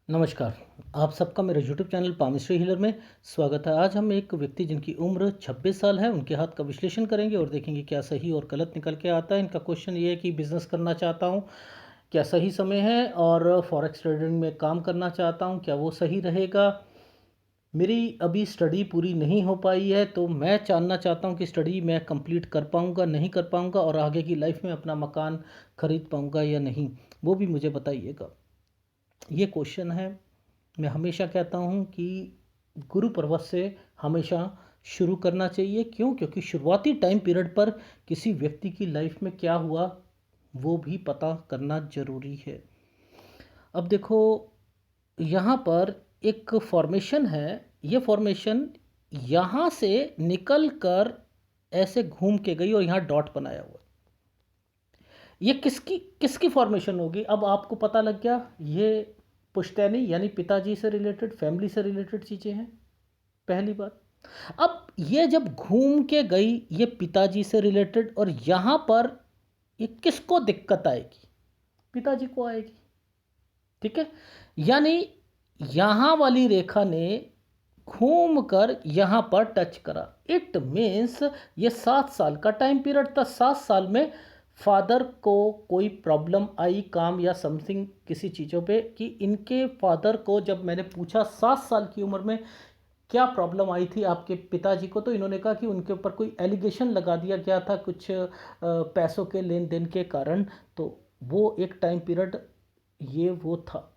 नमस्कार। आप सबका मेरे यूट्यूब चैनल पामिस्ट्री हीलर में स्वागत है। आज हम एक व्यक्ति जिनकी उम्र 26 साल है, उनके हाथ का विश्लेषण करेंगे और देखेंगे क्या सही और गलत निकल के आता है। इनका क्वेश्चन ये है कि बिज़नेस करना चाहता हूँ, क्या सही समय है? और फॉरेक्स ट्रेडिंग में काम करना चाहता हूँ, क्या वो सही रहेगा? मेरी अभी स्टडी पूरी नहीं हो पाई है, तो मैं जानना चाहता हूँ कि स्टडी मैं कंप्लीट कर पाऊँगा, नहीं कर पाऊँगा और आगे की लाइफ में अपना मकान खरीद पाऊँगा या नहीं, वो भी मुझे बताइएगा। ये क्वेश्चन है। मैं हमेशा कहता हूँ कि गुरु पर्वत से हमेशा शुरू करना चाहिए। क्यों? क्योंकि शुरुआती टाइम पीरियड पर किसी व्यक्ति की लाइफ में क्या हुआ वो भी पता करना ज़रूरी है। अब देखो, यहाँ पर एक फॉर्मेशन है। ये फॉर्मेशन यहाँ से निकल कर ऐसे घूम के गई और यहाँ डॉट बनाया हुआ। ये किसकी किसकी फॉर्मेशन होगी? अब आपको पता लग गया। ये पुश्तैनी यानी पिताजी से रिलेटेड, फैमिली से रिलेटेड चीज़ें हैं, पहली बात। अब ये जब घूम के गई, ये पिताजी से रिलेटेड, और यहाँ पर ये किसको दिक्कत आएगी? पिताजी को आएगी। ठीक है, यानी यहाँ वाली रेखा ने घूम कर यहाँ पर टच करा। इट मीन्स ये 7 साल का टाइम पीरियड था। 7 साल में फादर को कोई प्रॉब्लम आई काम या समथिंग किसी चीज़ों पे, कि इनके फादर को जब मैंने पूछा 7 साल की उम्र में क्या प्रॉब्लम आई थी आपके पिताजी को, तो इन्होंने कहा कि उनके ऊपर कोई एलिगेशन लगा दिया गया था कुछ पैसों के लेन देन के कारण। तो वो एक टाइम पीरियड ये वो था।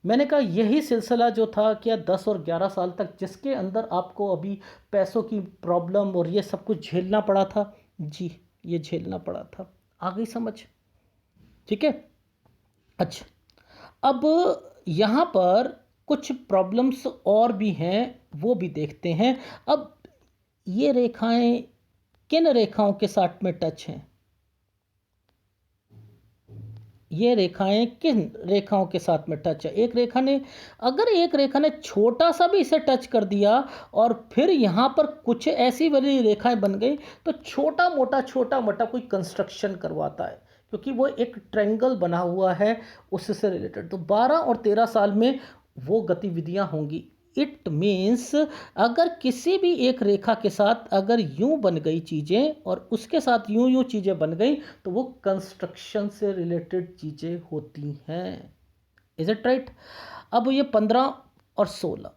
मैंने कहा यही सिलसिला जो था क्या 10 और 11 साल तक, जिसके अंदर आपको अभी पैसों की प्रॉब्लम और ये सब कुछ झेलना पड़ा था। जी, ये झेलना पड़ा था। आ गई समझ? ठीक है। अच्छा, अब यहाँ पर कुछ प्रॉब्लम्स और भी हैं, वो भी देखते हैं। अब ये रेखाएं किन रेखाओं के साथ में टच हैं? ये रेखाएं किन रेखाओं के साथ में टच है? एक रेखा ने, अगर एक रेखा ने छोटा सा भी इसे टच कर दिया और फिर यहाँ पर कुछ ऐसी वाली रेखाएं बन गई, तो छोटा मोटा कोई कंस्ट्रक्शन करवाता है, क्योंकि वो एक ट्रायंगल बना हुआ है उससे रिलेटेड। तो 12 और 13 साल में वो गतिविधियां होंगी। इट मीन्स अगर किसी भी एक रेखा के साथ अगर यूं बन गई चीज़ें और उसके साथ यूं यूं चीज़ें बन गई, तो वो कंस्ट्रक्शन से रिलेटेड चीज़ें होती हैं। Is it right? अब ये 15 और 16,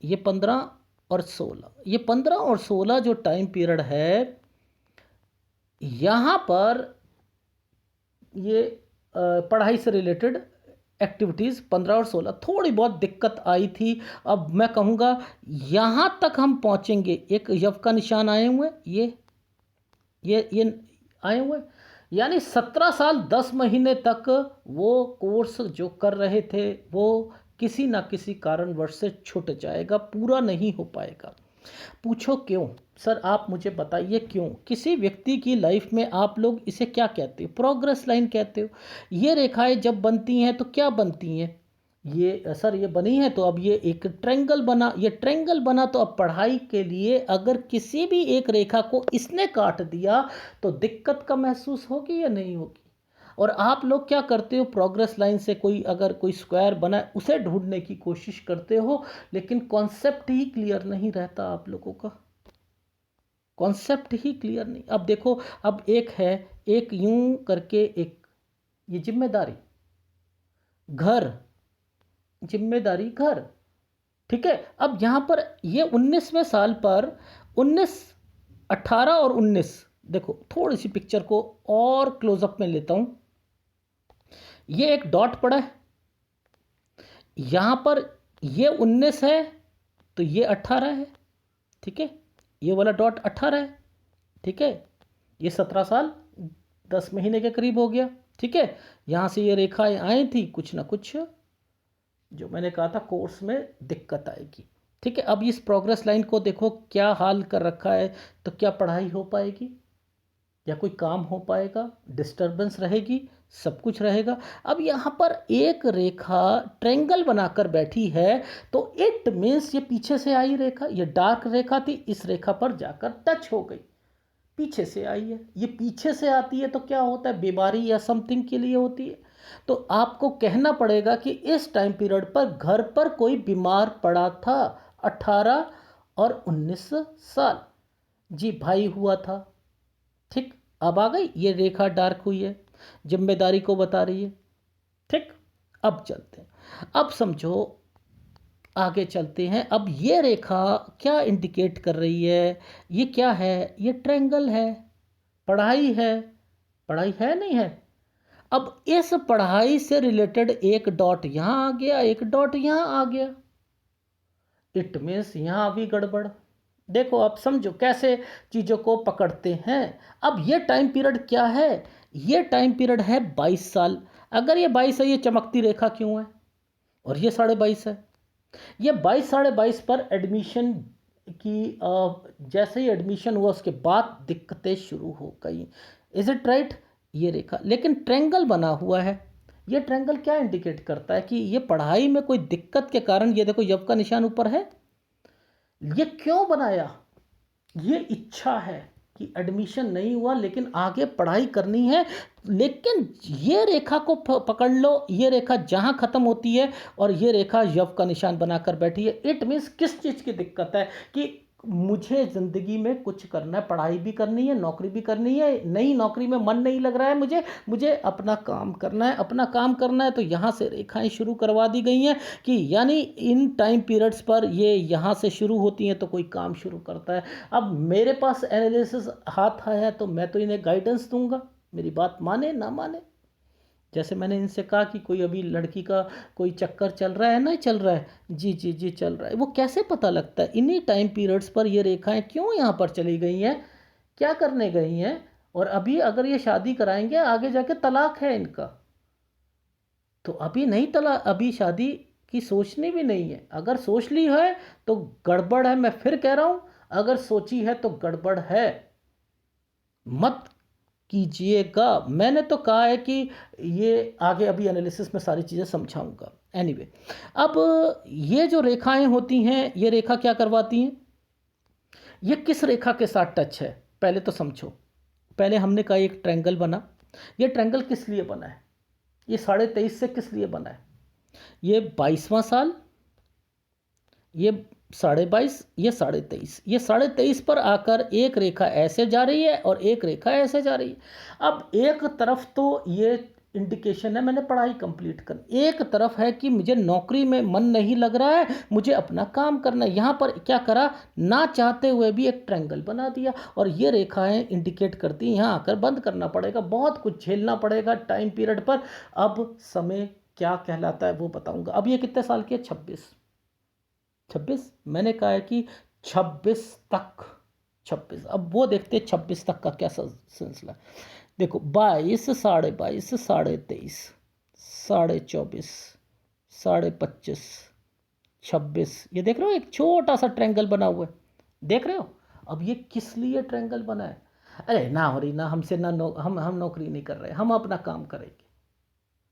ये 15 और 16, ये 15 और 16 जो टाइम पीरियड है, यहाँ पर ये पढ़ाई से रिलेटेड एक्टिविटीज़ 15 और 16 थोड़ी बहुत दिक्कत आई थी। अब मैं कहूँगा यहाँ तक हम पहुँचेंगे। एक यव का निशान आए हुए, ये आए हुए, यानी 17 साल 10 महीने तक वो कोर्स जो कर रहे थे वो किसी ना किसी कारणवश से छूट जाएगा, पूरा नहीं हो पाएगा। पूछो क्यों? सर आप मुझे बताइए क्यों? किसी व्यक्ति की लाइफ में आप लोग इसे क्या कहते हो? प्रोग्रेस लाइन कहते हो। ये रेखाएं जब बनती हैं तो क्या बनती हैं? ये सर ये बनी है तो अब ये एक ट्रायंगल बना, ये ट्रायंगल बना तो अब पढ़ाई के लिए अगर किसी भी एक रेखा को इसने काट दिया तो दिक्कत का महसूस होगी या नहीं होगी? और आप लोग क्या करते हो? प्रोग्रेस लाइन से कोई अगर कोई स्क्वायर बना है उसे ढूंढने की कोशिश करते हो, लेकिन कॉन्सेप्ट ही क्लियर नहीं रहता आप लोगों का। कॉन्सेप्ट ही क्लियर नहीं। अब देखो, अब एक है, एक यूं करके एक, ये जिम्मेदारी घर, जिम्मेदारी घर। ठीक है। अब यहां पर ये 19वें साल पर 19, 18 और 19, देखो थोड़ी सी पिक्चर को और क्लोजअप में लेता हूं। ये एक डॉट पड़ा है यहाँ पर, ये 19 है तो ये 18 है। ठीक है, ये वाला डॉट 18 है। ठीक है, ये 17 साल 10 महीने के करीब हो गया। ठीक है, यहाँ से ये रेखाएं आई थी, कुछ ना कुछ जो मैंने कहा था कोर्स में दिक्कत आएगी। ठीक है, अब इस प्रोग्रेस लाइन को देखो क्या हाल कर रखा है। तो क्या पढ़ाई हो पाएगी या कोई काम हो पाएगा? डिस्टरबेंस रहेगी, सब कुछ रहेगा। अब यहाँ पर एक रेखा ट्रायंगल बनाकर बैठी है, तो इट मीन्स ये पीछे से आई रेखा, ये डार्क रेखा थी, इस रेखा पर जाकर टच हो गई, पीछे से आई है। ये पीछे से आती है तो क्या होता है? बीमारी या समथिंग के लिए होती है। तो आपको कहना पड़ेगा कि इस टाइम पीरियड पर घर पर कोई बीमार पड़ा था, 18 और 19 साल। जी भाई हुआ था। ठीक, अब आ गई ये रेखा डार्क हुई है, जिम्मेदारी को बता रही है। ठीक, अब चलते हैं, अब समझो, आगे चलते हैं। अब ये रेखा क्या इंडिकेट कर रही है? ये क्या है? ये ट्रायंगल है, पढ़ाई है। पढ़ाई है नहीं है? अब इस पढ़ाई से रिलेटेड एक डॉट यहाँ आ गया, एक डॉट यहाँ आ गया, इट मीन्स यहाँ भी गड़बड़। देखो अब समझो कैसे चीज़ों को पकड़ते हैं। अब ये टाइम पीरियड क्या है? ये टाइम पीरियड है 22 साल। अगर ये 22 है, ये चमकती रेखा क्यों है? और ये 22.5 है। ये 22 22.5 पर एडमिशन की जैसे ही एडमिशन हुआ उसके बाद दिक्कतें शुरू हो गई। Is it right? ये रेखा लेकिन ट्रायंगल बना हुआ है। ये ट्रायंगल क्या इंडिकेट करता है? कि ये पढ़ाई में कोई दिक्कत के कारण, ये देखो यव का निशान ऊपर है। ये क्यों बनाया? ये इच्छा है कि एडमिशन नहीं हुआ लेकिन आगे पढ़ाई करनी है। लेकिन ये रेखा को पकड़ लो, ये रेखा जहाँ ख़त्म होती है और ये रेखा यव का निशान बनाकर बैठी है। इट मीन्स किस चीज़ की दिक्कत है? कि मुझे ज़िंदगी में कुछ करना है, पढ़ाई भी करनी है, नौकरी भी करनी है। नई नौकरी में मन नहीं लग रहा है मुझे, मुझे अपना काम करना है, अपना काम करना है। तो यहाँ से रेखाएं शुरू करवा दी गई हैं कि यानी इन टाइम पीरियड्स पर ये यहाँ से शुरू होती हैं तो कोई काम शुरू करता है। अब मेरे पास एनालिसिस हाथ आया है तो मैं तो इन्हें गाइडेंस दूंगा, मेरी बात माने ना माने। जैसे मैंने इनसे कहा कि कोई अभी लड़की का कोई चक्कर चल रहा है, नहीं चल रहा है? जी जी जी चल रहा है। वो कैसे पता लगता है? इन्हीं टाइम पीरियड्स पर ये रेखाएं क्यों यहाँ पर चली गई हैं, क्या करने गई हैं? और अभी अगर ये शादी कराएंगे आगे जाके तलाक है इनका, तो अभी नहीं तला, अभी शादी की सोचनी भी नहीं है। अगर सोच ली है तो गड़बड़ है, मैं फिर कह रहा हूँ, अगर सोची है तो गड़बड़ है, मत कीजिएगा। मैंने तो कहा है कि ये आगे अभी एनालिसिस में सारी चीज़ें समझाऊंगा। एनीवे, अब ये जो रेखाएं होती हैं, ये रेखा क्या करवाती हैं? ये किस रेखा के साथ टच है पहले तो समझो। पहले हमने कहा एक ट्रायंगल बना। ये ट्रायंगल किस लिए बना है? ये 23.5 से किस लिए बना है? ये 22वां साल, ये 22.5, ये 23.5, ये 23.5 पर आकर एक रेखा ऐसे जा रही है और एक रेखा ऐसे जा रही है। अब एक तरफ तो ये इंडिकेशन है मैंने पढ़ाई कंप्लीट कर, एक तरफ है कि मुझे नौकरी में मन नहीं लग रहा है, मुझे अपना काम करना है। यहाँ पर क्या करा, ना चाहते हुए भी एक ट्रायंगल बना दिया और ये रेखाएं इंडिकेट करती हैं यहाँ आकर बंद करना पड़ेगा, बहुत कुछ झेलना पड़ेगा टाइम पीरियड पर। अब समय क्या कहलाता है वो बताऊंगा। अब ये कितने साल की है? 26। मैंने कहा है कि 26 तक, 26। अब वो देखते हैं 26 तक का क्या सिलसिला। देखो 22, 22.5, 23.5, 24.5, 25.5, 26, ये देख रहे हो एक छोटा सा ट्रायंगल बना हुआ है, देख रहे हो? अब ये किस लिए ट्रायंगल बना है? अरे ना हो रही ना हमसे ना हम नौकरी नहीं कर रहे, हम अपना काम करेंगे।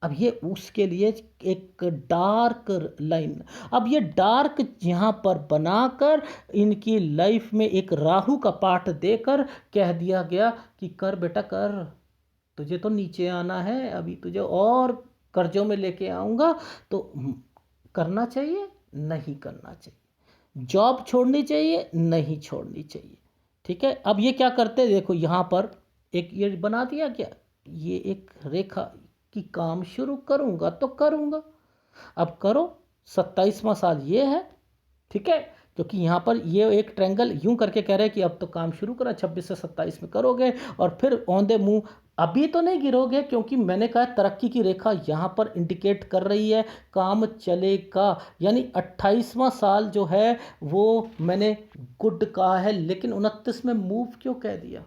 अब ये उसके लिए एक डार्क लाइन, अब ये डार्क यहाँ पर बनाकर इनकी लाइफ में एक राहु का पाठ देकर कह दिया गया कि कर बेटा कर, तुझे तो नीचे आना है, अभी तुझे और कर्जों में लेके आऊँगा। तो करना चाहिए, नहीं करना चाहिए, जॉब छोड़नी चाहिए, नहीं छोड़नी चाहिए। ठीक है, अब ये क्या करते हैं, देखो यहाँ पर एक ये बना दिया क्या, ये एक रेखा कि काम शुरू करूँगा तो करूँगा। अब करो, 27वां साल ये है। ठीक है, क्योंकि यहाँ पर ये एक ट्रायंगल यूं करके कह रहे हैं कि अब तो काम शुरू करा, 26 से 27 में करोगे और फिर औंधे मुंह अभी तो नहीं गिरोगे, क्योंकि मैंने कहा तरक्की की रेखा यहाँ पर इंडिकेट कर रही है काम चलेगा। यानी 28वां साल जो है वो मैंने गुड कहा है, लेकिन 29 में मूव क्यों कह दिया?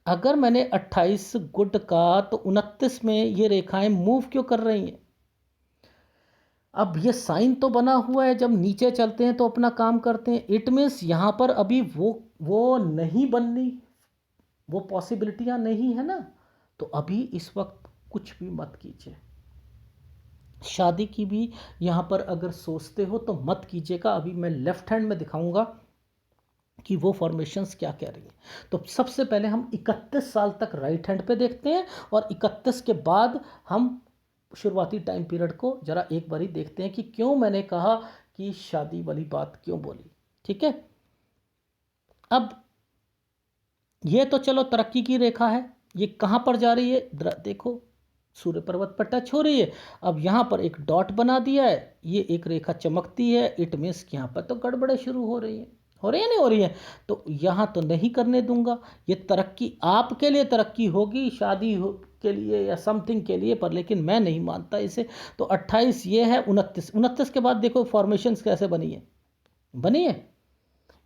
अगर मैंने 28 गुड का तो 29 में ये रेखाएं मूव क्यों कर रही हैं? अब ये साइन तो बना हुआ है, जब नीचे चलते हैं तो अपना काम करते हैं। इट मीन्स यहाँ पर अभी वो नहीं बननी, वो पॉसिबिलिटियाँ नहीं है ना। तो अभी इस वक्त कुछ भी मत कीजिए। शादी की भी यहाँ पर अगर सोचते हो तो मत कीजिएगा। अभी मैं लेफ्ट हैंड में दिखाऊंगा कि वो फॉर्मेशंस क्या कह रही हैं। तो सबसे पहले हम 31 साल तक राइट हैंड पे देखते हैं, और 31 के बाद हम शुरुआती टाइम पीरियड को जरा एक बारी देखते हैं कि क्यों मैंने कहा कि शादी वाली बात क्यों बोली। ठीक है, अब ये तो चलो तरक्की की रेखा है, ये कहाँ पर जा रही है, देखो सूर्य पर्वत पर टच हो रही है। अब यहाँ पर एक डॉट बना दिया है, ये एक रेखा चमकती है, इट मीन्स कि यहाँ पर तो गड़बड़े शुरू हो रही है, हो रही है नहीं हो रही है, तो यहाँ तो नहीं करने दूंगा। ये तरक्की आपके लिए तरक्की होगी, शादी हो के लिए या समथिंग के लिए, पर लेकिन मैं नहीं मानता इसे। तो 28 ये है, 29 के बाद देखो फॉर्मेशन कैसे बनी है, बनी है,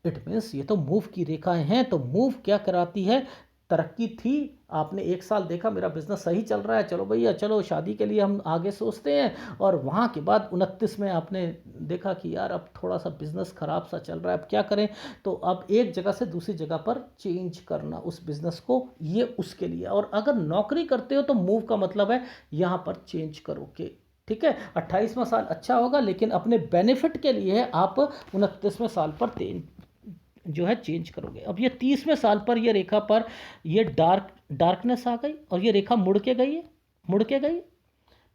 इट मीन्स ये तो मूव की रेखाएं हैं। तो मूव क्या कराती है, तरक्की थी, आपने एक साल देखा मेरा बिजनेस सही चल रहा है, चलो भैया चलो शादी के लिए हम आगे सोचते हैं, और वहाँ के बाद 29 में आपने देखा कि यार अब थोड़ा सा बिजनेस ख़राब सा चल रहा है, अब क्या करें, तो अब एक जगह से दूसरी जगह पर चेंज करना उस बिज़नेस को, ये उसके लिए। और अगर नौकरी करते हो तो मूव का मतलब है यहाँ पर चेंज करोगे। ठीक है, 28वां साल अच्छा होगा, लेकिन अपने बेनिफिट के लिए आप 29वें साल पर जो है चेंज करोगे। अब ये 30वें साल पर ये रेखा पर ये डार्कनेस आ गई, और ये रेखा मुड़ के गई है, मुड़ के गई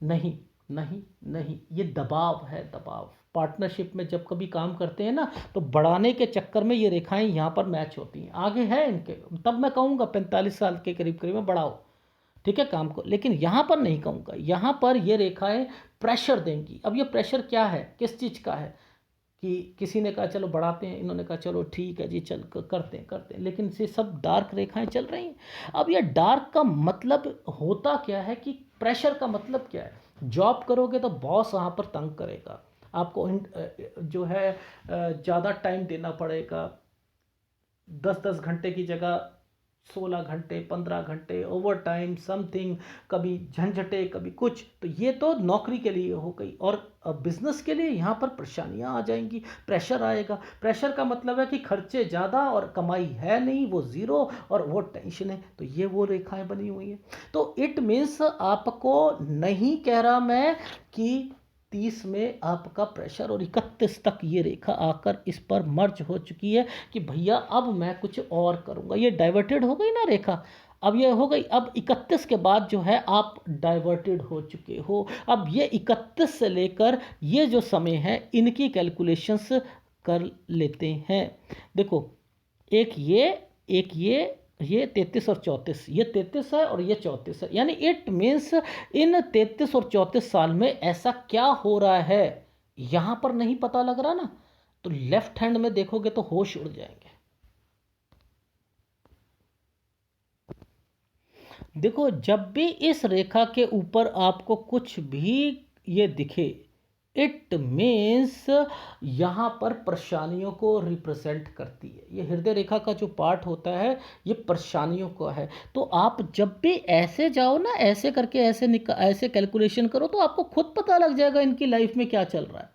नहीं, नहीं नहीं, ये दबाव है, दबाव। पार्टनरशिप में जब कभी काम करते हैं ना, तो बढ़ाने के चक्कर में ये रेखाएं यहाँ पर मैच होती हैं, आगे है इनके, तब मैं कहूँगा 45 साल के करीब करीब में बढ़ाओ, ठीक है, काम को। लेकिन यहाँ पर नहीं कहूँगा, यहाँ पर ये रेखाएं प्रेशर देंगी। अब ये प्रेशर क्या है, किस चीज़ का है, कि किसी ने कहा चलो बढ़ाते हैं, इन्होंने कहा चलो ठीक है जी चल करते हैं, लेकिन ये सब डार्क रेखाएं चल रही हैं। अब ये डार्क का मतलब होता क्या है, कि प्रेशर का मतलब क्या है, जॉब करोगे तो बॉस वहाँ पर तंग करेगा, आपको जो है ज़्यादा टाइम देना पड़ेगा, 10-10 घंटे की जगह 16 घंटे, 15 घंटे ओवर टाइम समथिंग, कभी झंझटे कभी कुछ, तो ये तो नौकरी के लिए हो गई। और बिजनेस के लिए यहाँ पर परेशानियाँ आ जाएंगी, प्रेशर आएगा। प्रेशर का मतलब है कि खर्चे ज़्यादा और कमाई है नहीं, वो ज़ीरो, और वो टेंशन है। तो ये वो रेखाएं बनी हुई हैं। तो इट मीन्स आपको नहीं कह रहा मैं कि 30 में आपका प्रेशर, और 31 तक ये रेखा आकर इस पर मर्ज हो चुकी है कि भैया अब मैं कुछ और करूँगा। ये डाइवर्टेड हो गई ना रेखा, अब ये हो गई। अब 31 के बाद जो है आप डाइवर्टेड हो चुके हो। अब ये 31 से लेकर ये जो समय है, इनकी कैलकुलेशंस कर लेते हैं। देखो, एक ये 33 और 34, ये 33 है और ये 34 है, यानी इट मीन्स इन 33 और 34 साल में ऐसा क्या हो रहा है, यहां पर नहीं पता लग रहा ना, तो लेफ्ट हैंड में देखोगे तो होश उड़ जाएंगे। देखो, जब भी इस रेखा के ऊपर आपको कुछ भी ये दिखे, इट मीन्स यहाँ पर परेशानियों को रिप्रेजेंट करती है। ये हृदय रेखा का जो पार्ट होता है, ये परेशानियों का है। तो आप जब भी ऐसे जाओ ना, ऐसे करके ऐसे कैलकुलेशन करो, तो आपको खुद पता लग जाएगा इनकी लाइफ में क्या चल रहा है,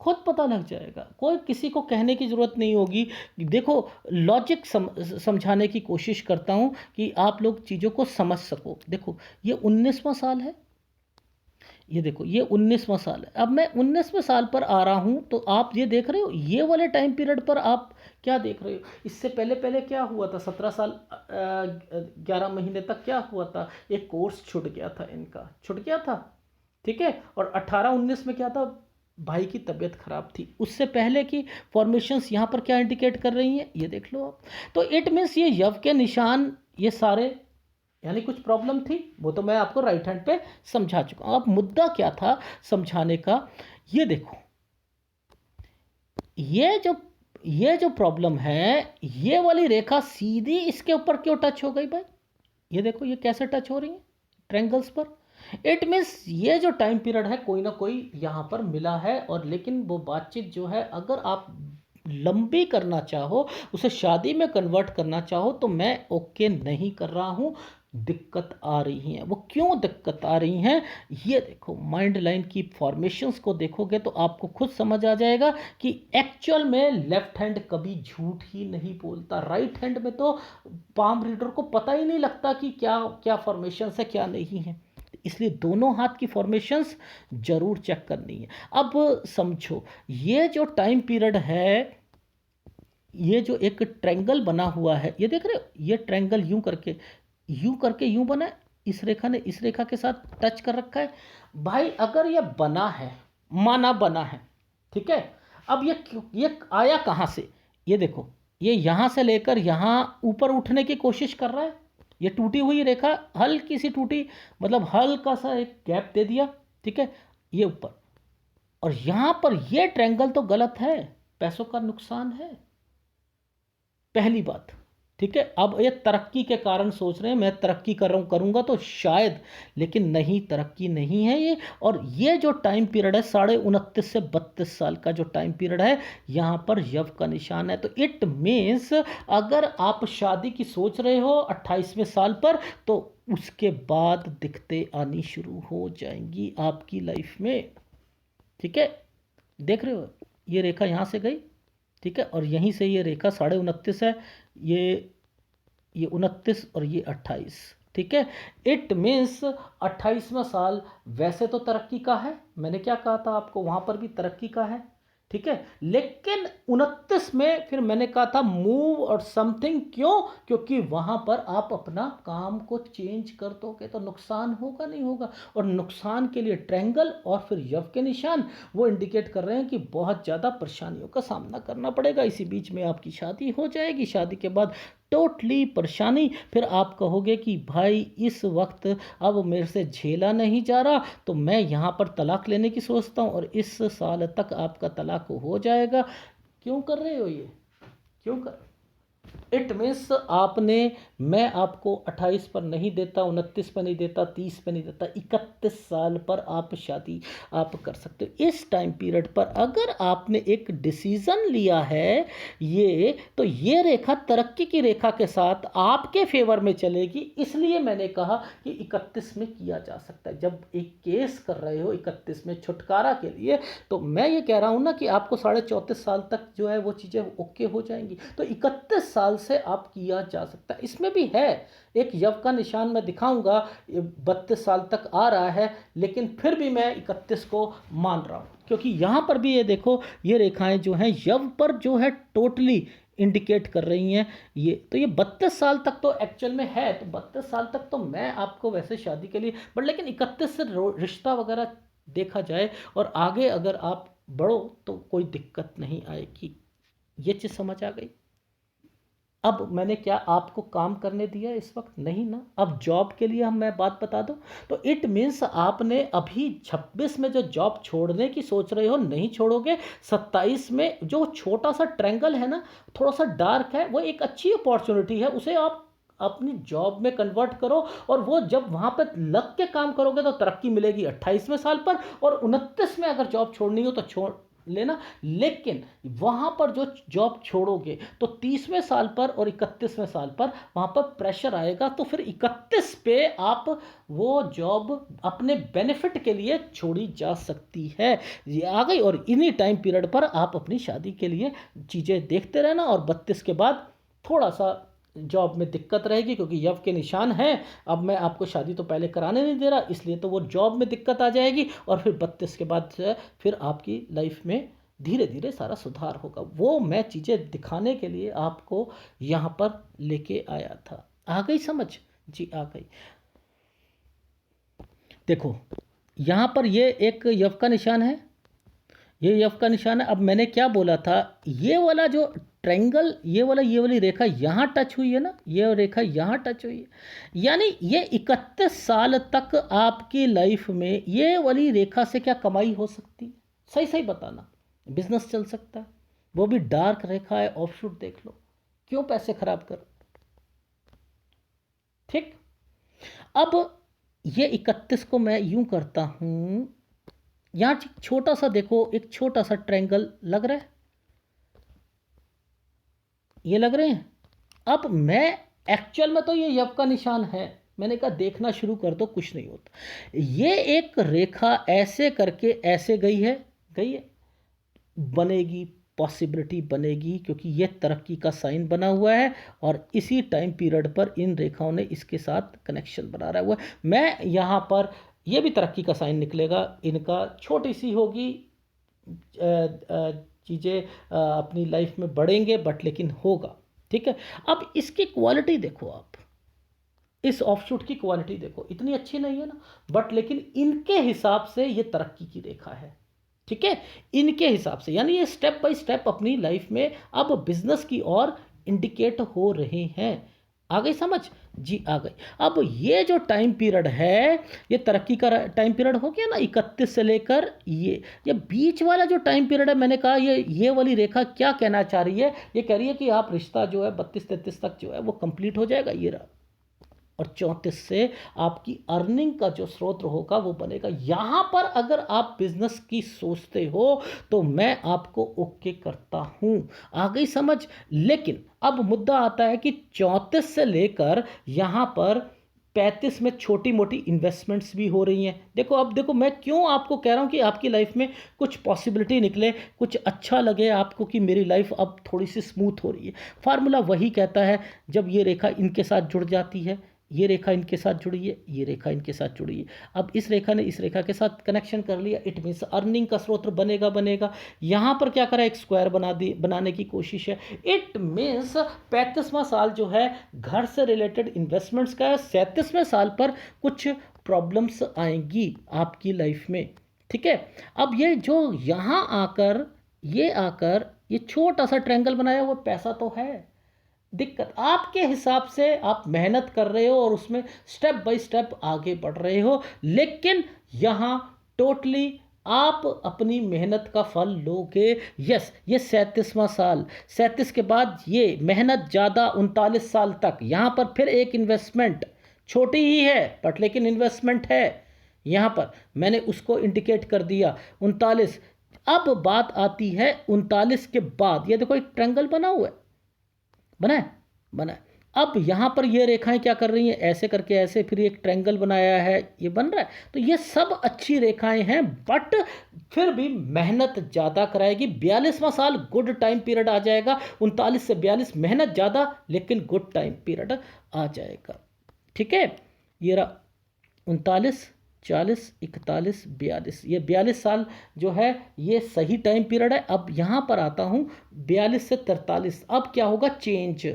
खुद पता लग जाएगा, कोई किसी को कहने की ज़रूरत नहीं होगी। देखो, लॉजिक समझाने की कोशिश करता हूँ कि आप लोग चीज़ों को समझ सको। देखो, ये 19वां साल है, ये देखो ये 19वां साल है। अब मैं 19वें साल पर आ रहा हूँ, तो आप ये देख रहे हो, ये वाले टाइम पीरियड पर आप क्या देख रहे हो, इससे पहले पहले क्या हुआ था, 17 साल 11 महीने तक क्या हुआ था, एक कोर्स छूट गया था, इनका छूट गया था, ठीक है। और 18-19 में क्या था, भाई की तबीयत खराब थी। उससे पहले की फॉर्मेशंस यहाँ पर क्या इंडिकेट कर रही हैं, ये देख लो आप। तो इट मीन्स ये यव के निशान, ये सारे, यानी कुछ प्रॉब्लम थी, वो तो मैं आपको राइट हैंड पे समझा चुका हूँ। अब मुद्दा क्या था समझाने का, ये देखो, ये जो प्रॉब्लम है, ये वाली रेखा सीधी इसके ऊपर क्यों टच हो गई भाई, ये देखो ये कैसे टच हो रही है ट्रायंगल्स पर। इट मीन्स ये जो टाइम पीरियड है, कोई ना कोई यहाँ पर मिला है। और लेकिन वो बातचीत जो है, अगर आप लंबी करना चाहो, उसे शादी में कन्वर्ट करना चाहो, तो मैं ओके नहीं कर रहा हूँ। दिक्कत आ रही हैं, वो क्यों दिक्कत आ रही हैं, ये देखो, माइंड लाइन की फॉर्मेशंस को देखोगे तो आपको खुद समझ आ जाएगा कि एक्चुअल में लेफ्ट हैंड कभी झूठ ही नहीं बोलता। राइट हैंड में तो पाम रीडर को पता ही नहीं लगता कि क्या क्या फॉर्मेशंस है क्या नहीं है, इसलिए दोनों हाथ की फॉर्मेशंस जरूर चेक करनी है। अब समझो, ये जो टाइम पीरियड है, ये जो एक ट्रायंगल बना हुआ है, ये देख रहे हो, ये ट्रायंगल यूं करके यूं बना है, इस रेखा ने इस रेखा के साथ टच कर रखा है। भाई अगर ये बना है, माना बना है, ठीक है, अब ये आया कहाँ से, ये देखो, ये यहाँ से लेकर यहाँ ऊपर उठने की कोशिश कर रहा है। ये टूटी हुई रेखा हल्की सी टूटी, मतलब हल्का सा एक गैप दे दिया, ठीक है, ये ऊपर, और यहाँ पर ये ट्रायंगल तो गलत है, पैसों का नुकसान है, पहली बात, ठीक है। अब ये तरक्की के कारण सोच रहे हैं मैं तरक्की कर रहा हूँ, करूँगा तो शायद, लेकिन नहीं, तरक्की नहीं है ये। और ये जो टाइम पीरियड है 29.5 से 32 साल का जो टाइम पीरियड है, यहाँ पर यव का निशान है। तो इट मीन्स अगर आप शादी की सोच रहे हो 28वें साल पर, तो उसके बाद दिक्कतें आनी शुरू हो जाएंगी आपकी लाइफ में, ठीक है। देख रहे हो, ये रेखा यहाँ से गई, ठीक है, और यहीं से ये रेखा 29.5 है, ये 29 और ये 28, ठीक है। इट मीन्स 28वां साल वैसे तो तरक्की का है, मैंने क्या कहा था आपको, वहाँ पर भी तरक्की का है, ठीक है, लेकिन 29 में फिर मैंने कहा था मूव और समथिंग, क्यों, क्योंकि वहाँ पर आप अपना काम को चेंज कर दोगे तो नुकसान होगा नहीं होगा, और नुकसान के लिए ट्रायंगल और फिर यव के निशान वो इंडिकेट कर रहे हैं कि बहुत ज़्यादा परेशानियों का सामना करना पड़ेगा। इसी बीच में आपकी शादी हो जाएगी, शादी के बाद टोटली परेशानी, फिर आप कहोगे कि भाई इस वक्त अब मेरे से झेला नहीं जा रहा, तो मैं यहाँ पर तलाक लेने की सोचता हूँ, और इस साल तक आपका तलाक हो जाएगा। क्यों कर रहे हो ये, क्यों कर, इट मीन्स आपने, मैं आपको 28 पर नहीं देता, 29 पर नहीं देता, 30 पर नहीं देता, 31 साल पर आप शादी आप कर सकते हो। इस टाइम पीरियड पर अगर आपने एक डिसीज़न लिया है, ये तो ये रेखा तरक्की की रेखा के साथ आपके फेवर में चलेगी, इसलिए मैंने कहा कि 31 में किया जा सकता है। जब एक केस कर रहे हो 31 में छुटकारा के लिए, तो मैं ये कह रहा हूँ ना कि आपको 34.5 साल तक जो है वो चीज़ें ओके हो जाएंगी, तो 31 साल से आप किया जा सकता है। इसमें भी है एक यव का निशान, मैं दिखाऊंगा, 32 साल तक आ रहा है, लेकिन फिर भी मैं 31 को मान रहा हूं, क्योंकि यहां पर भी ये देखो, ये रेखाएं जो हैं यव पर जो है टोटली इंडिकेट कर रही हैं। ये तो ये 32 साल तक तो एक्चुअल में है, तो 32 साल तक तो मैं आपको वैसे शादी के लिए, बट लेकिन 31 से रिश्ता वगैरह देखा जाए और आगे अगर आप बढ़ो तो कोई दिक्कत नहीं आएगी। ये चीज़ समझ आ गई। अब मैंने क्या आपको काम करने दिया इस वक्त, नहीं ना। अब जॉब के लिए हम मैं बात बता दूं, तो इट मीन्स आपने अभी 26 में जो जॉब छोड़ने की सोच रहे हो नहीं छोड़ोगे, 27 में जो छोटा सा ट्रैंगल है ना, थोड़ा सा डार्क है, वो एक अच्छी अपॉर्चुनिटी है, उसे आप अपनी जॉब में कन्वर्ट करो, और वो जब वहाँ पर लग के काम करोगे तो तरक्की मिलेगी 28वें साल पर, और 29 में अगर जॉब छोड़नी हो तो छोड़ लेना, लेकिन वहां पर जो जॉब छोड़ोगे तो 30वें साल पर और 31वें साल पर वहां पर प्रेशर आएगा, तो फिर 31 पे आप वो जॉब अपने बेनिफिट के लिए छोड़ी जा सकती है। ये आ गई, और इन्हीं टाइम पीरियड पर आप अपनी शादी के लिए चीज़ें देखते रहना, और 32 के बाद थोड़ा सा जॉब में दिक्कत रहेगी, क्योंकि यव के निशान हैं। अब मैं आपको शादी तो पहले कराने नहीं दे रहा, इसलिए तो वो जॉब में दिक्कत आ जाएगी, और फिर 32 के बाद से फिर आपकी लाइफ में धीरे धीरे सारा सुधार होगा। वो मैं चीज़ें दिखाने के लिए आपको यहाँ पर लेके आया था। आ गई समझ? जी आ गई। देखो यहाँ पर ये एक यव का निशान है, ये यफ का निशान है। अब मैंने क्या बोला था, ये वाला जो ट्रायंगल, ये वाली रेखा यहाँ टच हुई है ना, ये रेखा यहाँ टच हुई है, यानी ये 31 साल तक आपकी लाइफ में ये वाली रेखा से क्या कमाई हो सकती है? सही सही बताना, बिजनेस चल सकता है, वो भी डार्क रेखा है, ऑफशूट देख लो, क्यों पैसे खराब करो, ठीक। अब ये 31 को मैं यूं करता हूं, यहाँ छोटा सा देखो, एक छोटा सा ट्रायंगल लग रहा है, ये लग रहे हैं। अब मैं एक्चुअल में तो ये यव का निशान है, मैंने कहा देखना शुरू कर दो, कुछ नहीं होता। ये एक रेखा ऐसे करके ऐसे गई है, बनेगी, पॉसिबिलिटी बनेगी, क्योंकि ये तरक्की का साइन बना हुआ है, और इसी टाइम पीरियड पर इन रेखाओं ने इसके साथ कनेक्शन बना रहा हुआ है। मैं यहाँ पर ये भी तरक्की का साइन निकलेगा, इनका छोटी सी होगी चीज़ें अपनी लाइफ में बढ़ेंगे, बट लेकिन होगा। ठीक है, अब इसकी क्वालिटी देखो आप, इस ऑफशूट की क्वालिटी देखो, इतनी अच्छी नहीं है ना, बट लेकिन इनके हिसाब से ये तरक्की की रेखा है। ठीक है, इनके हिसाब से, यानी ये स्टेप बाय स्टेप अपनी लाइफ में अब बिजनेस की ओर इंडिकेट हो रहे हैं। आ गई समझ? जी आ गई। अब ये जो टाइम पीरियड है, ये तरक्की का टाइम पीरियड हो गया ना, 31 से लेकर ये बीच वाला जो टाइम पीरियड है, मैंने कहा ये वाली रेखा क्या कहना चाह रही है? ये कह रही है कि आप रिश्ता जो है 32-33 तक जो है वो कंप्लीट हो जाएगा, ये रहा। और 34 से आपकी अर्निंग का जो स्रोत होगा वो बनेगा। यहाँ पर अगर आप बिजनेस की सोचते हो तो मैं आपको ओके करता हूँ। आ गई समझ? लेकिन अब मुद्दा आता है कि 34 से लेकर यहाँ पर 35 में छोटी मोटी इन्वेस्टमेंट्स भी हो रही हैं। देखो, अब देखो मैं क्यों आपको कह रहा हूँ कि आपकी लाइफ में कुछ पॉसिबिलिटी निकले, कुछ अच्छा लगे आपको कि मेरी लाइफ अब थोड़ी सी स्मूथ हो रही है। फार्मूला वही कहता है, जब ये रेखा इनके साथ जुड़ जाती है, ये रेखा इनके साथ जुड़ी है, ये रेखा इनके साथ जुड़ी है, अब इस रेखा ने इस रेखा के साथ कनेक्शन कर लिया, इट मीन्स अर्निंग का स्रोत बनेगा। यहाँ पर क्या करा, एक स्क्वायर बनाने की कोशिश है। इट मीन्स 35वां साल जो है घर से रिलेटेड इन्वेस्टमेंट्स का है। 37वें साल पर कुछ प्रॉब्लम्स आएंगी आपकी लाइफ में। ठीक है, अब ये जो यहाँ आकर ये छोटा सा ट्रायंगल बनाया हुआ, पैसा तो है, दिक्कत आपके हिसाब से आप मेहनत कर रहे हो और उसमें स्टेप बाय स्टेप आगे बढ़ रहे हो, लेकिन यहाँ टोटली आप अपनी मेहनत का फल लोगे। यस, ये 37वां साल, 37 के बाद ये मेहनत ज़्यादा, 39 साल तक यहाँ पर फिर एक इन्वेस्टमेंट, छोटी ही है बट लेकिन इन्वेस्टमेंट है। यहाँ पर मैंने उसको इंडिकेट कर दिया 39। अब बात आती है 39 के बाद, ये देखो एक ट्रायंगल बना हुआ है, बना है। अब यहाँ पर ये रेखाएं क्या कर रही हैं, ऐसे करके ऐसे, फिर एक ट्रायंगल बनाया है, ये बन रहा है। तो ये सब अच्छी रेखाएं हैं, बट फिर भी मेहनत ज़्यादा कराएगी। 42वां साल गुड टाइम पीरियड आ जाएगा। 39 से 42 मेहनत ज़्यादा, लेकिन गुड टाइम पीरियड आ जाएगा। ठीक है, ये रहा 39, 40, 41, 42, ये 42 साल जो है ये सही टाइम पीरियड है। अब यहाँ पर आता हूँ 42 से 43, अब क्या होगा, चेंज,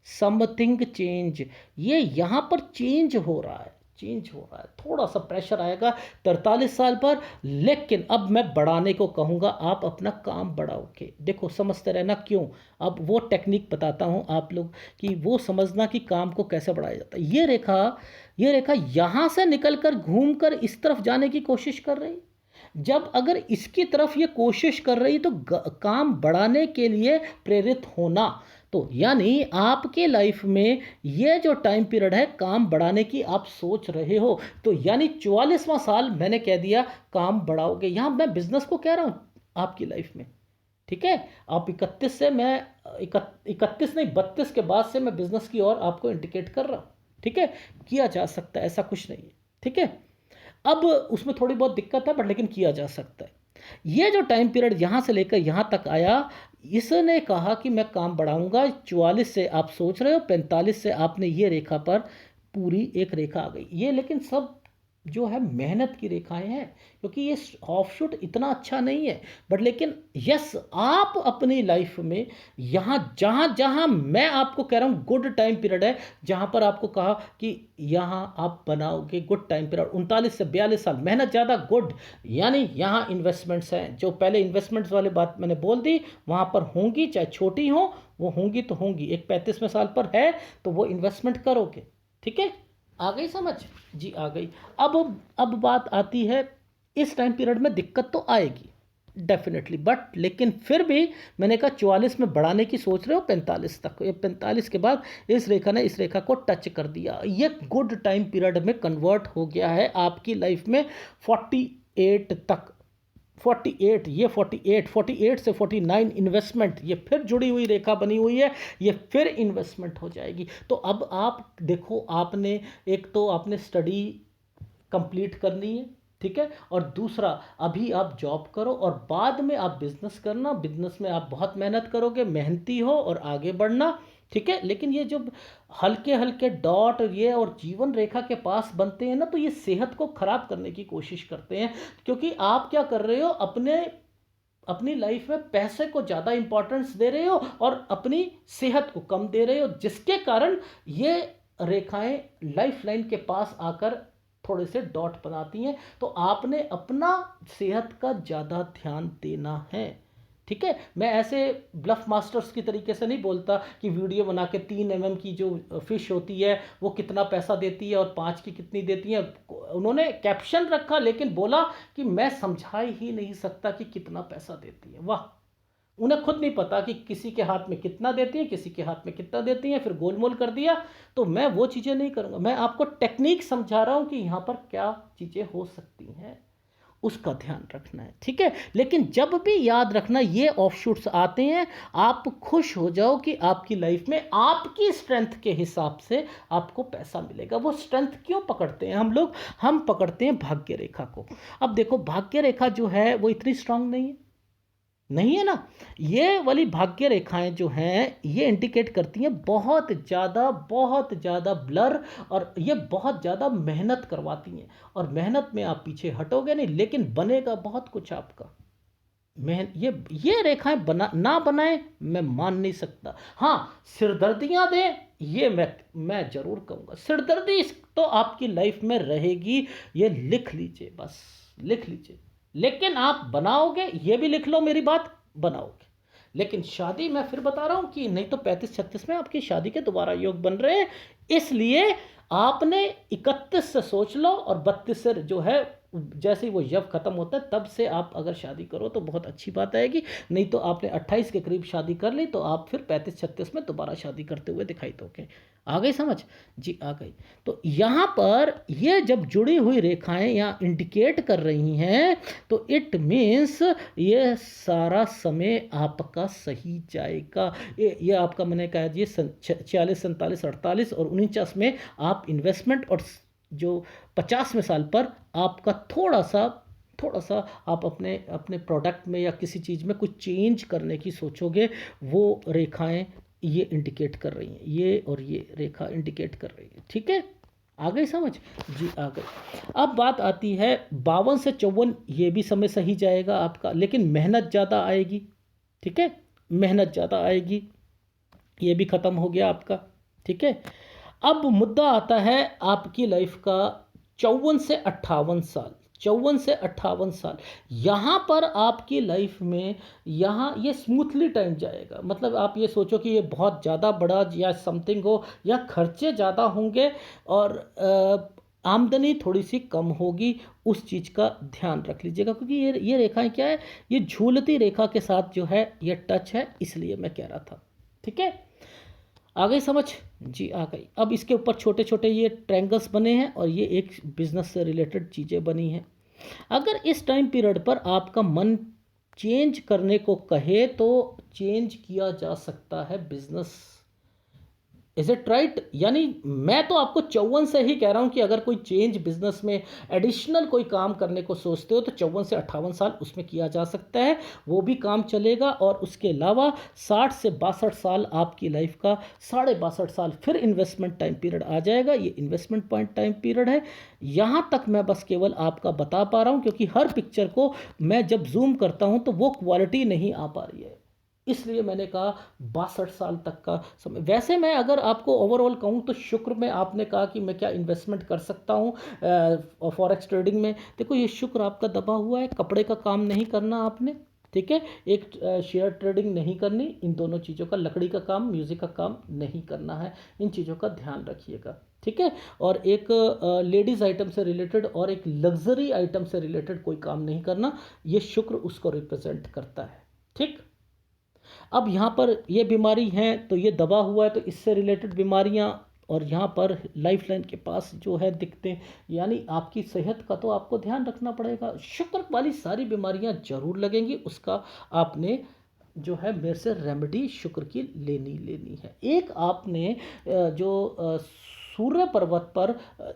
समथिंग चेंज, ये यहाँ पर चेंज हो रहा है, थोड़ा सा प्रेशर आएगा 43 साल पर। लेकिन अब मैं बढ़ाने को कहूँगा, आप अपना काम बढ़ाओगे। देखो समझते रहना क्यों, अब वो टेक्निक बताता हूँ आप लोग कि वो समझना कि काम को कैसे बढ़ाया जाता है। ये रेखा यहाँ से निकलकर घूमकर इस तरफ जाने की कोशिश कर रही, जब अगर इसकी तरफ ये कोशिश कर रही तो काम बढ़ाने के लिए प्रेरित होना। तो यानी आपके लाइफ में ये जो टाइम पीरियड है काम बढ़ाने की आप सोच रहे हो, तो यानी 44वां साल मैंने कह दिया काम बढ़ाओगे। यहाँ मैं बिजनेस को कह रहा हूँ आपकी लाइफ में। ठीक है, आप 31 से, मैं 31 नहीं 32 के बाद से मैं बिजनेस की ओर आपको इंडिकेट कर रहा हूँ। ठीक है, किया जा सकता है, ऐसा कुछ नहीं है। ठीक है, अब उसमें थोड़ी बहुत दिक्कत है, बट लेकिन किया जा सकता है। ये जो टाइम पीरियड यहाँ से लेकर यहाँ तक आया, इसने कहा कि मैं काम बढ़ाऊंगा। 44 से आप सोच रहे हो, 45 से आपने ये रेखा पर पूरी एक रेखा आ गई। ये लेकिन सब जो है मेहनत की रेखाएं हैं, क्योंकि ये ऑफशूट इतना अच्छा नहीं है, बट लेकिन यस, आप अपनी लाइफ में यहाँ जहाँ जहाँ मैं आपको कह रहा हूँ गुड टाइम पीरियड है, जहाँ पर आपको कहा कि यहाँ आप बनाओगे गुड टाइम पीरियड, 39 से 42 साल मेहनत ज़्यादा गुड, यानी यहाँ इन्वेस्टमेंट्स हैं। जो पहले इन्वेस्टमेंट्स वाली बात मैंने बोल दी, वहाँ पर होंगी, चाहे छोटी हो वो होंगी तो होंगी। एक 35वें साल पर है तो वो इन्वेस्टमेंट करोगे। ठीक है, आ गई समझ? जी आ गई। अब बात आती है, इस टाइम पीरियड में दिक्कत तो आएगी डेफिनेटली, बट लेकिन फिर भी मैंने कहा 44 में बढ़ाने की सोच रहे हो 45 तक, ये 45 के बाद इस रेखा ने इस रेखा को टच कर दिया, ये गुड टाइम पीरियड में कन्वर्ट हो गया है आपकी लाइफ में। 48 तक, 48, ये 48 से 49 इन्वेस्टमेंट, ये फिर जुड़ी हुई रेखा बनी हुई है, ये फिर इन्वेस्टमेंट हो जाएगी। तो अब आप देखो, आपने एक तो आपने स्टडी कंप्लीट करनी है, ठीक है, और दूसरा अभी आप जॉब करो और बाद में आप बिजनेस करना। बिजनेस में आप बहुत मेहनत करोगे, मेहनती हो और आगे बढ़ना। ठीक है, लेकिन ये जो हल्के हल्के डॉट ये और जीवन रेखा के पास बनते हैं ना, तो ये सेहत को खराब करने की कोशिश करते हैं, क्योंकि आप क्या कर रहे हो, अपने अपनी लाइफ में पैसे को ज़्यादा इंपॉर्टेंस दे रहे हो और अपनी सेहत को कम दे रहे हो, जिसके कारण ये रेखाएं लाइफ लाइन के पास आकर थोड़े से डॉट बनाती हैं। तो आपने अपना सेहत का ज़्यादा ध्यान देना है। ठीक है, मैं ऐसे ब्लफ मास्टर्स की तरीके से नहीं बोलता कि वीडियो बना के 3 mm की जो फिश होती है वो कितना पैसा देती है और 5 की कितनी देती है। उन्होंने कैप्शन रखा लेकिन बोला कि मैं समझा ही नहीं सकता कि कितना पैसा देती है। वाह, उन्हें खुद नहीं पता कि किसी के हाथ में कितना देती है, किसी के हाथ में कितना देती है, फिर गोलमोल कर दिया। तो मैं वो चीज़ें नहीं करूँगा, मैं आपको टेक्निक समझा रहा हूँ कि यहाँ पर क्या चीज़ें हो सकती हैं, उसका ध्यान रखना है। ठीक है, लेकिन जब भी याद रखना ये ऑफशूट्स आते हैं, आप खुश हो जाओ कि आपकी लाइफ में आपकी स्ट्रेंथ के हिसाब से आपको पैसा मिलेगा। वो स्ट्रेंथ क्यों पकड़ते हैं हम लोग? हम पकड़ते हैं भाग्य रेखा को। अब देखो, भाग्य रेखा जो है वो इतनी स्ट्रांग नहीं है ना। ये वाली भाग्य रेखाएं जो हैं ये इंडिकेट करती हैं बहुत ज़्यादा ब्लर, और ये बहुत ज़्यादा मेहनत करवाती हैं। और मेहनत में आप पीछे हटोगे नहीं, लेकिन बनेगा बहुत कुछ आपका। ये रेखाएं ना बनाए मैं मान नहीं सकता। हाँ, सिरदर्दियां दें ये मैं जरूर कहूँगा। सिरदर्दी तो आपकी लाइफ में रहेगी, ये लिख लीजिए, बस लिख लीजिए। लेकिन आप बनाओगे, ये भी लिख लो मेरी बात, बनाओगे। लेकिन शादी, मैं फिर बता रहा हूँ कि नहीं तो 35-36 में आपकी शादी के दोबारा योग बन रहे हैं। इसलिए आपने 31 से सोच लो, और 32 से जो है जैसे ही वो यव खत्म होता है तब से आप अगर शादी करो तो बहुत अच्छी बात आएगी। नहीं तो आपने 28 के करीब शादी कर ली तो आप फिर 35-36 में दोबारा शादी करते हुए दिखाई दोगे। आ गई समझ? जी आ गई। तो यहाँ पर ये जब जुड़ी हुई रेखाएं यहाँ इंडिकेट कर रही हैं तो इट मीन्स ये सारा समय आपका सही जाएगा। ये आपका, मैंने कहा ये 46, 47, 48 और 49 में आप इन्वेस्टमेंट, और जो 50वें साल पर आपका थोड़ा सा आप अपने अपने प्रोडक्ट में या किसी चीज़ में कुछ चेंज करने की सोचोगे। वो रेखाएं ये इंडिकेट कर रही हैं, ये और ये रेखा इंडिकेट कर रही है। ठीक है, आ गई समझ? जी आ गई। अब बात आती है 52 से 54, ये भी समय सही जाएगा आपका, लेकिन मेहनत ज़्यादा आएगी। ठीक है, मेहनत ज़्यादा आएगी, ये भी ख़त्म हो गया आपका। ठीक है, अब मुद्दा आता है आपकी लाइफ का 54 से 58 साल। 54 से 58 साल, यहाँ पर आपकी लाइफ में यहाँ ये स्मूथली टाइम जाएगा। मतलब आप ये सोचो कि ये बहुत ज़्यादा बड़ा या समथिंग हो, या खर्चे ज़्यादा होंगे और आमदनी थोड़ी सी कम होगी, उस चीज़ का ध्यान रख लीजिएगा। क्योंकि ये रेखाएं क्या है, ये झूलती रेखा के साथ जो है ये टच है, इसलिए मैं कह रहा था। ठीक है, आ गई समझ? जी आ गई। अब इसके ऊपर छोटे छोटे ये ट्रायंगल्स बने हैं और ये एक बिजनेस से रिलेटेड चीज़ें बनी हैं। अगर इस टाइम पीरियड पर आपका मन चेंज करने को कहे तो चेंज किया जा सकता है बिजनेस। Is it right? यानी मैं तो आपको 54 से ही कह रहा हूं कि अगर कोई चेंज बिजनेस में एडिशनल कोई काम करने को सोचते हो तो 54 से 58 साल उसमें किया जा सकता है, वो भी काम चलेगा। और उसके अलावा 60 से 62 साल आपकी लाइफ का 62.5 साल फिर इन्वेस्टमेंट टाइम पीरियड आ जाएगा। ये इन्वेस्टमेंट पॉइंट टाइम पीरियड है। यहाँ तक मैं बस केवल आपका बता पा रहा हूँ, क्योंकि हर पिक्चर को मैं जब जूम करता हूँ तो वो क्वालिटी नहीं आ पा रही है, इसलिए मैंने कहा 62 साल तक का समय। वैसे मैं अगर आपको ओवरऑल कहूँ तो शुक्र में, आपने कहा कि मैं क्या इन्वेस्टमेंट कर सकता हूँ फॉरेक्स ट्रेडिंग में, देखो ये शुक्र आपका दबा हुआ है। कपड़े का काम नहीं करना आपने, ठीक है, एक शेयर ट्रेडिंग नहीं करनी, इन दोनों चीज़ों का, लकड़ी का काम, म्यूज़िक का काम नहीं करना है। इन चीज़ों का ध्यान रखिएगा। ठीक है, और एक लेडीज़ आइटम से रिलेटेड और एक लग्जरी आइटम से रिलेटेड कोई काम नहीं करना, ये शुक्र उसको रिप्रेजेंट करता है। ठीक, अब यहाँ पर ये बीमारी है तो ये दबा हुआ है, तो इससे रिलेटेड बीमारियाँ, और यहाँ पर लाइफ लाइन के पास जो है दिखते हैं, यानी आपकी सेहत का तो आपको ध्यान रखना पड़ेगा। शुक्र वाली सारी बीमारियाँ जरूर लगेंगी, उसका आपने जो है मेरे से रेमेडी शुक्र की लेनी है। एक आपने जो सूर्य पर्वत पर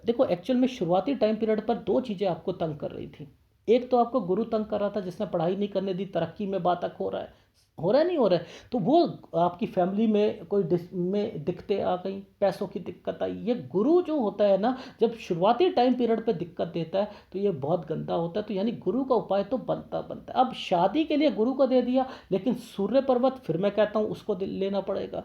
देखो, एक्चुअल में शुरुआती टाइम पीरियड पर दो चीज़ें आपको तंग कर रही थी। एक तो आपको गुरु तंग कर रहा था, जिसने पढ़ाई नहीं करने दी, तरक्की में बाधक हो रहा है नहीं हो रहा है, तो वो आपकी फैमिली में कोई में दिक्कतें आ गई, पैसों की दिक्कत आई। ये गुरु जो होता है ना, जब शुरुआती टाइम पीरियड पे दिक्कत देता है तो ये बहुत गंदा होता है। तो यानी गुरु का उपाय तो बनता है। अब शादी के लिए गुरु को दे दिया, लेकिन सूर्य पर्वत फिर मैं कहता हूँ उसको लेना पड़ेगा,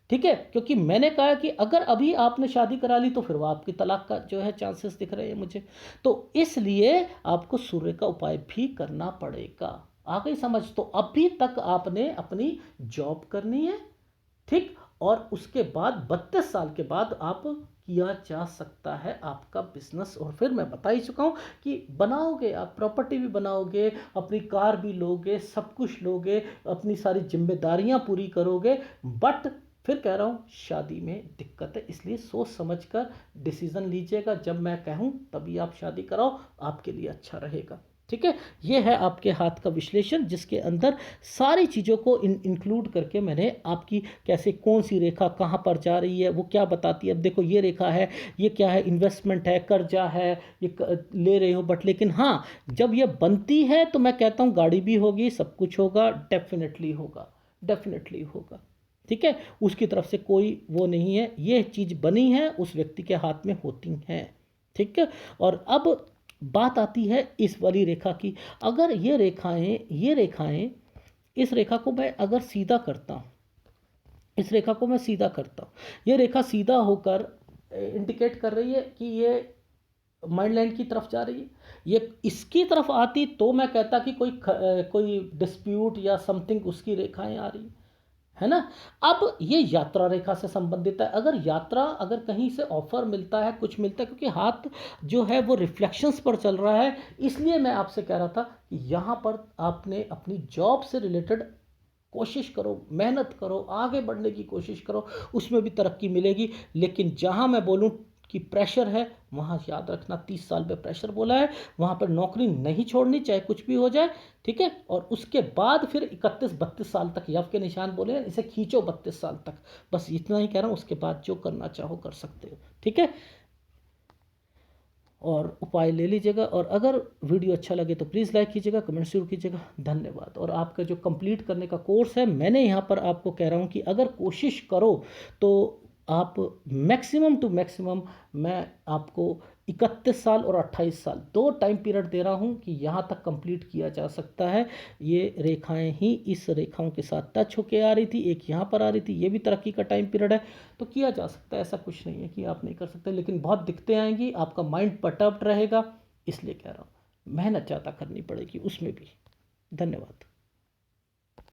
ठीक है, क्योंकि मैंने कहा कि अगर अभी आपने शादी करा ली तो फिर वो आपकी तलाक का जो है चांसेस दिख रहे हैं मुझे। तो इसलिए आपको सूर्य का उपाय भी करना पड़ेगा। आ गई समझ? तो अभी तक आपने अपनी जॉब करनी है, ठीक, और उसके बाद 32 साल के बाद आप किया जा सकता है आपका बिजनेस। और फिर मैं बता ही चुका हूँ कि बनाओगे आप, प्रॉपर्टी भी बनाओगे, अपनी कार भी लोगे, सब कुछ लोगे, अपनी सारी जिम्मेदारियां पूरी करोगे। बट फिर कह रहा हूँ शादी में दिक्कत है, इसलिए सोच समझ कर डिसीजन लीजिएगा। जब मैं कहूँ तभी आप शादी कराओ, आपके लिए अच्छा रहेगा, ठीक है। ये है आपके हाथ का विश्लेषण, जिसके अंदर सारी चीज़ों को इंक्लूड करके मैंने आपकी कैसे, कौन सी रेखा कहाँ पर जा रही है, वो क्या बताती है। अब देखो ये रेखा है, ये क्या है, इन्वेस्टमेंट है, कर्जा है, ये ले रहे हो, बट लेकिन हाँ, जब ये बनती है तो मैं कहता हूँ गाड़ी भी होगी, सब कुछ होगा, डेफिनेटली होगा, डेफिनेटली होगा, ठीक है। उसकी तरफ से कोई वो नहीं है, ये चीज़ बनी है उस व्यक्ति के हाथ में होती हैं, ठीक है। और अब बात आती है इस वाली रेखा की। अगर ये रेखाएं इस रेखा को मैं अगर सीधा करता हूँ, इस रेखा को मैं सीधा करता हूँ, ये रेखा सीधा होकर इंडिकेट कर रही है कि ये माइंड लाइन की तरफ जा रही है। ये इसकी तरफ आती तो मैं कहता कि कोई डिस्प्यूट या समथिंग उसकी रेखाएं आ रही है ना। अब ये यात्रा रेखा से संबंधित है। अगर कहीं से ऑफर मिलता है, कुछ मिलता है, क्योंकि हाथ जो है वो रिफ्लेक्शंस पर चल रहा है, इसलिए मैं आपसे कह रहा था कि यहाँ पर आपने अपनी जॉब से रिलेटेड कोशिश करो, मेहनत करो, आगे बढ़ने की कोशिश करो, उसमें भी तरक्की मिलेगी। लेकिन जहाँ मैं बोलूँ कि प्रेशर है, वहाँ याद रखना, 30 साल पे प्रेशर बोला है, वहाँ पर नौकरी नहीं छोड़नी, चाहे कुछ भी हो जाए, ठीक है। और उसके बाद फिर 31-32 साल तक यव के निशान बोले, इसे खींचो 32 साल तक, बस इतना ही कह रहा हूँ। उसके बाद जो करना चाहो कर सकते हो, ठीक है। और उपाय ले लीजिएगा। और अगर वीडियो अच्छा लगे तो प्लीज़ लाइक कीजिएगा, कमेंट जरूर कीजिएगा, धन्यवाद। और आपका जो कंप्लीट करने का कोर्स है, मैंने यहाँ पर आपको कह रहा हूँ कि अगर कोशिश करो तो आप मैक्सिमम टू मैक्सिमम, मैं आपको 31 साल और 28 साल 2 टाइम पीरियड दे रहा हूँ कि यहाँ तक कंप्लीट किया जा सकता है। ये रेखाएं ही इस रेखाओं के साथ टच होके आ रही थी, एक यहाँ पर आ रही थी, ये भी तरक्की का टाइम पीरियड है, तो किया जा सकता है। ऐसा कुछ नहीं है कि आप नहीं कर सकते, लेकिन बहुत दिक्कतें आएंगी, आपका माइंड पर्टर्ब्ड रहेगा, इसलिए कह रहा हूँ मेहनत ज़्यादा करनी पड़ेगी उसमें भी। धन्यवाद।